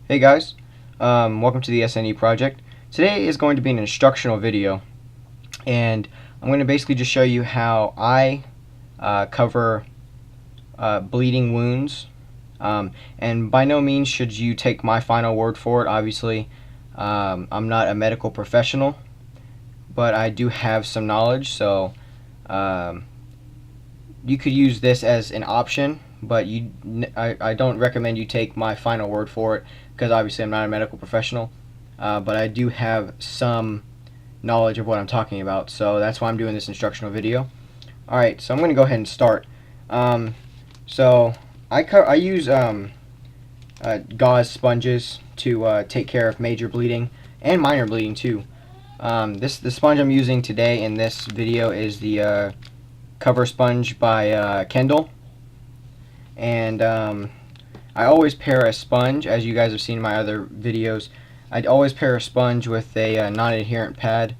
Hey guys, welcome to the SNE project. Today is going to be an instructional video, and I'm going to basically just show you how I cover bleeding wounds. And by no means should you take my final word for it. Obviously, I'm not a medical professional, but I do have some knowledge, so you could use this as an option, but I don't recommend you take my final word for it, because obviously I'm not a medical professional, but I do have some knowledge of what I'm talking about, so that's why I'm doing this instructional video. Alright, so I'm going to go ahead and start. So I use gauze sponges to take care of major bleeding and minor bleeding too. The sponge I'm using today in this video is the cover sponge by Kendall, and I always pair a sponge, as you guys have seen in my other videos. I'd always pair a sponge with a non-adherent pad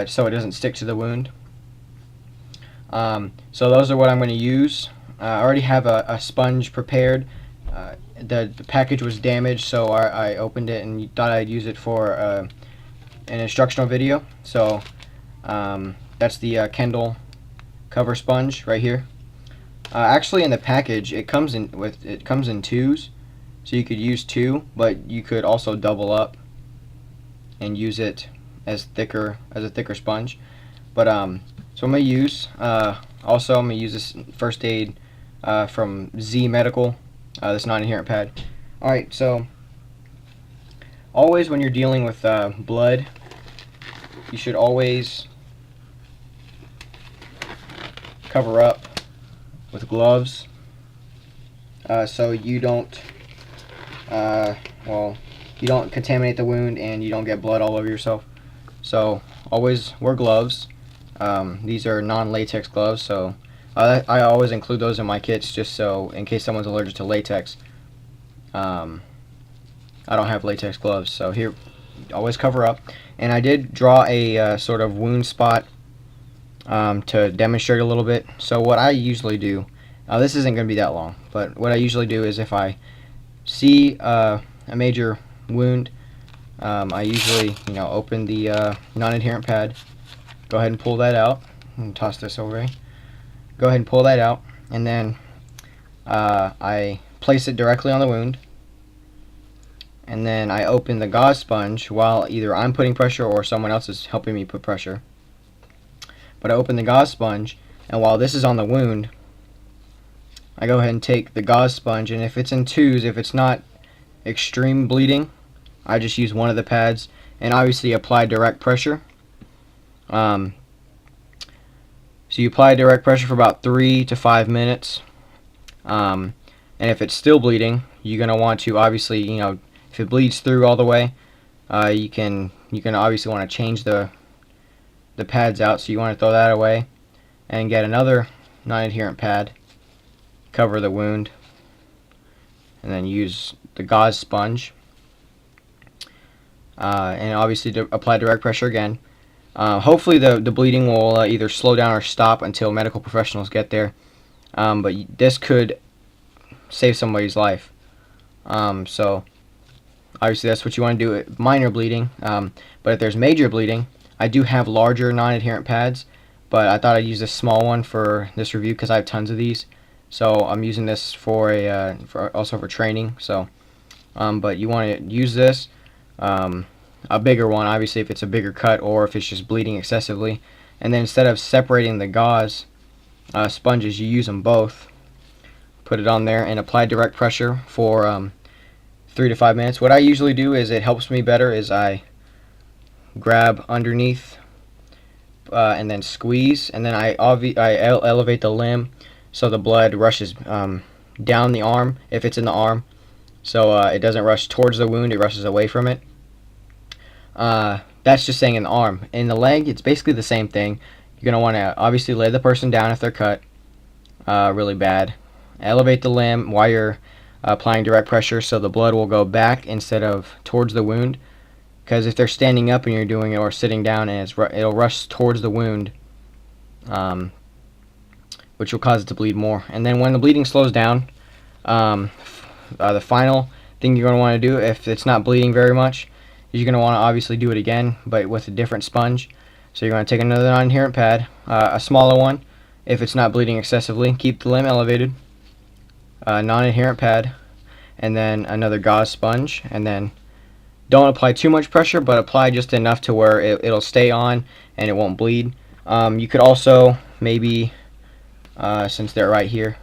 so it doesn't stick to the wound. So those are what I'm going to use. I already have a sponge prepared. The package was damaged, so I opened it and thought I'd use it for an instructional video. So that's the Kendall cover sponge right here. Actually, in the package, it comes in twos, so you could use two, but you could also double up and use it as a thicker sponge. But so I'm gonna use also I'm gonna use this first aid from Z Medical, this non-adherent pad. All right, so always when you're dealing with blood, you should always cover up with gloves, so you don't you don't contaminate the wound and you don't get blood all over yourself. So always wear gloves. These are non-latex gloves, so I always include those in my kits, just so in case someone's allergic to latex. I don't have latex gloves, so here, always cover up. And I did draw a sort of wound spot to demonstrate a little bit. So what I usually do, this isn't going to be that long, but what I usually do is if I see a major wound, I usually open the non-adherent pad, go ahead and pull that out, and toss this away. Go ahead and pull that out, and then I place it directly on the wound, and then I open the gauze sponge while either I'm putting pressure or someone else is helping me put pressure. But I open the gauze sponge, and while this is on the wound, I go ahead and take the gauze sponge, and if it's in twos, if it's not extreme bleeding, I just use one of the pads and obviously apply direct pressure. So you apply direct pressure for about 3 to 5 minutes, and if it's still bleeding, you're going to want to obviously, if it bleeds through all the way, you can obviously want to change the pads out, so you want to throw that away and get another non-adherent pad, cover the wound, and then use the gauze sponge, and obviously apply direct pressure again. Hopefully the bleeding will either slow down or stop until medical professionals get there, but this could save somebody's life. So obviously that's what you want to do at minor bleeding, but if there's major bleeding, I do have larger non-adherent pads, but I thought I'd use this small one for this review because I have tons of these. So I'm using this for also for training. So, but you want to use this, a bigger one, obviously, if it's a bigger cut or if it's just bleeding excessively. And then instead of separating the gauze sponges, you use them both. Put it on there and apply direct pressure for 3 to 5 minutes. What I usually do is, it helps me better, is I grab underneath and then squeeze, and then I elevate the limb so the blood rushes down the arm if it's in the arm, so it doesn't rush towards the wound, it rushes away from it. That's just saying in the arm. In the leg, it's basically the same thing. You're going to want to obviously lay the person down if they're cut really bad. Elevate the limb while you're applying direct pressure so the blood will go back instead of towards the wound. Because if they're standing up and you're doing it, or sitting down, and it'll rush towards the wound, which will cause it to bleed more. And then when the bleeding slows down, the final thing you're going to want to do if it's not bleeding very much is you're going to want to obviously do it again, but with a different sponge. So you're going to take another non-adherent pad, a smaller one if it's not bleeding excessively. Keep the limb elevated. Non-adherent pad, and then another gauze sponge, and then don't apply too much pressure, but apply just enough to where it'll stay on and it won't bleed. You could also maybe, since they're right here,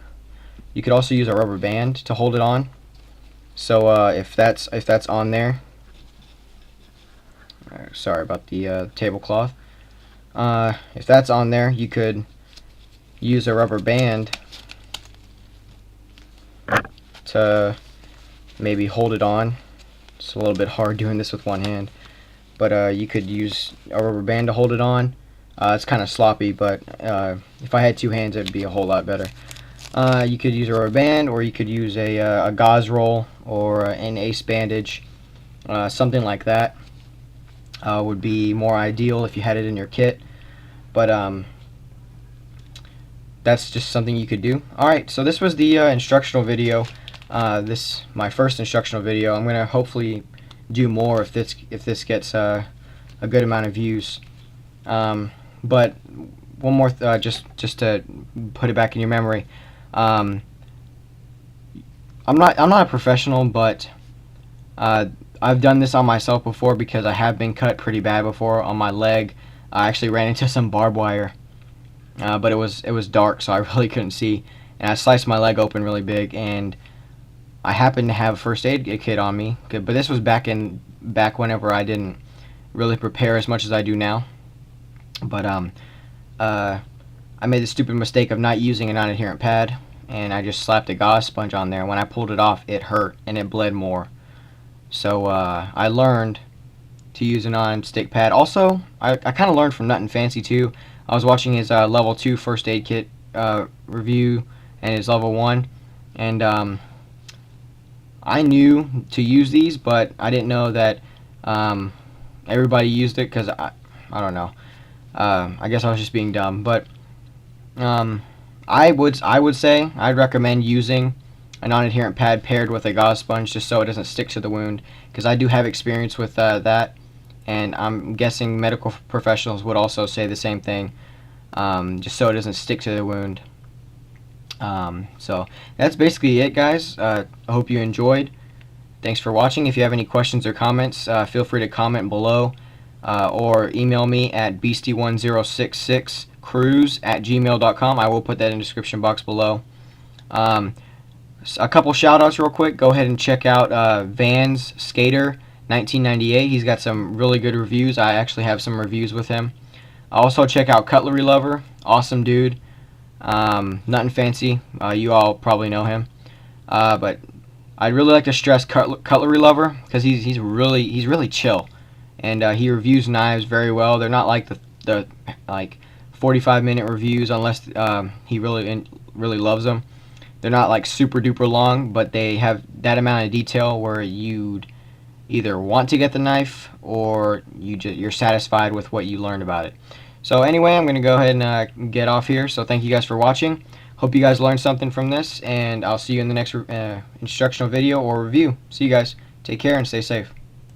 you could also use a rubber band to hold it on. So if that's on there, sorry about the tablecloth. If that's on there, you could use a rubber band to maybe hold it on. It's a little bit hard doing this with one hand, but you could use a rubber band to hold it on. It's kind of sloppy, but if I had two hands, it would be a whole lot better. You could use a rubber band, or you could use a gauze roll or an ace bandage. Something like that would be more ideal if you had it in your kit, but that's just something you could do. Alright, so this was the instructional video. This my first instructional video. I'm gonna hopefully do more if this gets a good amount of views. But one more just to put it back in your memory. I'm not a professional, but I've done this on myself before because I have been cut pretty bad before on my leg. I actually ran into some barbed wire, but it was dark, so I really couldn't see, and I sliced my leg open really big, and I happened to have a first aid kit on me, but this was back whenever I didn't really prepare as much as I do now. But I made the stupid mistake of not using a non-adherent pad, and I just slapped a gauze sponge on there. When I pulled it off, it hurt and it bled more. So I learned to use a non-stick pad. Also, I kind of learned from Nut and Fancy too. I was watching his level 2 first aid kit review and his level 1, and I knew to use these, but I didn't know that everybody used it, because I don't know. I guess I was just being dumb, but I would say I'd recommend using a non-adherent pad paired with a gauze sponge, just so it doesn't stick to the wound, because I do have experience with that, and I'm guessing medical professionals would also say the same thing, just so it doesn't stick to the wound. So that's basically it, guys. I hope you enjoyed. Thanks for watching. If you have any questions or comments, feel free to comment below, or email me at beastie1066cruise@gmail.com. I will put that in the description box below. A couple shout outs real quick. Go ahead and check out Vans Skater 1998. He's got some really good reviews. I actually have some reviews with him. Also check out Cutlery Lover. Awesome dude. Nothing fancy. You all probably know him. But I'd really like to stress Cutlery Lover, because he's really chill, and he reviews knives very well. They're not like the like 45-minute reviews, unless he really loves them. They're not like super duper long, but they have that amount of detail where you'd either want to get the knife, or you're satisfied with what you learned about it. So anyway, I'm going to go ahead and get off here. So thank you guys for watching. Hope you guys learned something from this, and I'll see you in the next instructional video or review. See you guys. Take care and stay safe.